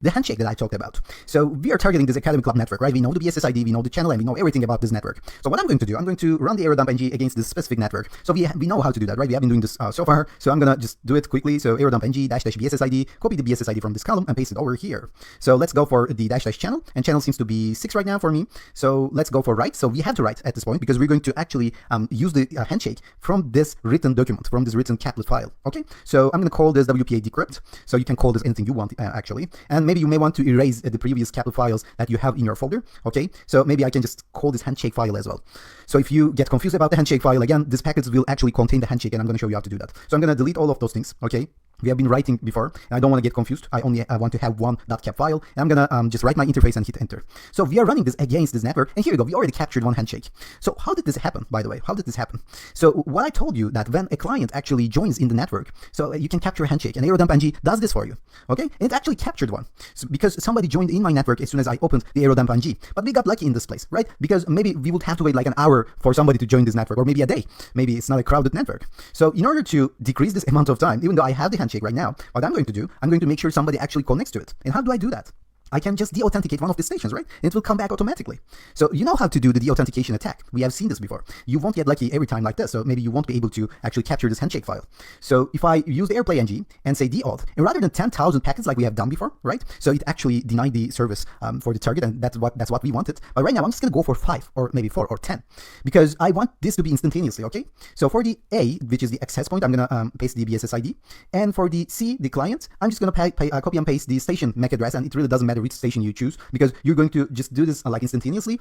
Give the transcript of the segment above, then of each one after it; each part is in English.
the handshake that I talked about. So we are targeting this Academy Club network, right? We know the BSS ID, we know the channel, and we know everything about this network. So what I'm going to do, I'm going to run the aerodump ng against this specific network. So we know how to do that, right? We have been doing this so far. So I'm gonna just do it quickly. So aerodump ng dash BSS ID, copy the BSS ID from this column and paste it over here. So let's go for the dash channel, and channel seems to be 6 right now for me. So let's go for write. So we have to write at this point because we're going to actually use the handshake from this written document, from this written caplet file. Okay. So I'm gonna call this WPA decrypt. So you can call this anything you want actually, and maybe you may want to erase the previous caplet files that you have in your folder. Okay, so maybe I can just call this handshake file as well. So if you get confused about the handshake file, again, this package will actually contain the handshake, and I'm going to show you how to do that. So I'm going to delete all of those things. Okay, we have been writing before, and I don't want to get confused. I only want to have one .cap file, and I'm going to just write my interface and hit enter. So we are running this against this network, and here we go. We already captured one handshake. So how did this happen, by the way? How did this happen? So what I told you, that when a client actually joins in the network, so you can capture a handshake, and aerodump ng does this for you. Okay, and it actually captured one. So because somebody joined in my network as soon as I opened the aerodump ng, but we got lucky in this place, right? Because maybe we would have to wait like an hour for somebody to join this network, or maybe a day. Maybe it's not a crowded network. So in order to decrease this amount of time, even though I have the handshake right now, what I'm going to do, I'm going to make sure somebody actually connects to it. And how do I do that? I can just de-authenticate one of the stations, right? And it will come back automatically. So you know how to do the de-authentication attack. We have seen this before. You won't get lucky every time like this, so maybe you won't be able to actually capture this handshake file. So if I use the airplay ng and say de-auth, and rather than 10,000 packets like we have done before, right? So it actually denied the service for the target, and that's what we wanted. But right now, I'm just gonna go for 5 or maybe 4 or 10, because I want this to be instantaneously, okay? So for the A, which is the access point, I'm gonna paste the BSS ID. And for the C, the client, I'm just gonna copy and paste the station MAC address, and it really doesn't matter which station you choose, because you're going to just do this like instantaneously.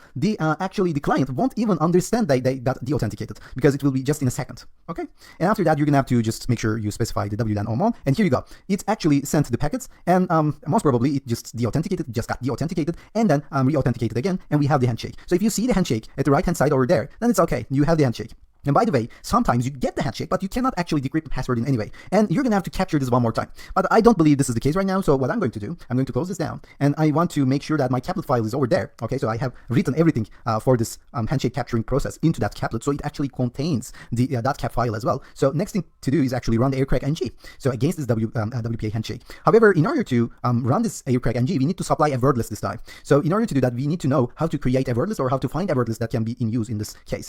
Actually the client won't even understand that they got de-authenticated, because it will be just in a second. Okay, and after that you're gonna have to just make sure you specify the WLAN on, and here you go. It actually sent the packets, and most probably it just got de-authenticated, and then re-authenticated again, and we have the handshake. So if you see the handshake at the right hand side over there, then it's okay, you have the handshake. And by the way, sometimes you get the handshake, but you cannot actually decrypt the password in any way. And you're going to have to capture this one more time. But I don't believe this is the case right now. So what I'm going to do, I'm going to close this down. And I want to make sure that my caplet file is over there. Okay, so I have written everything for this handshake capturing process into that caplet. So it actually contains the .cap file as well. So next thing to do is actually run the aircrack ng. So against this WPA handshake. However, in order to run this aircrack ng, we need to supply a word list this time. So in order to do that, we need to know how to create a word list, or how to find a word list that can be in use in this case.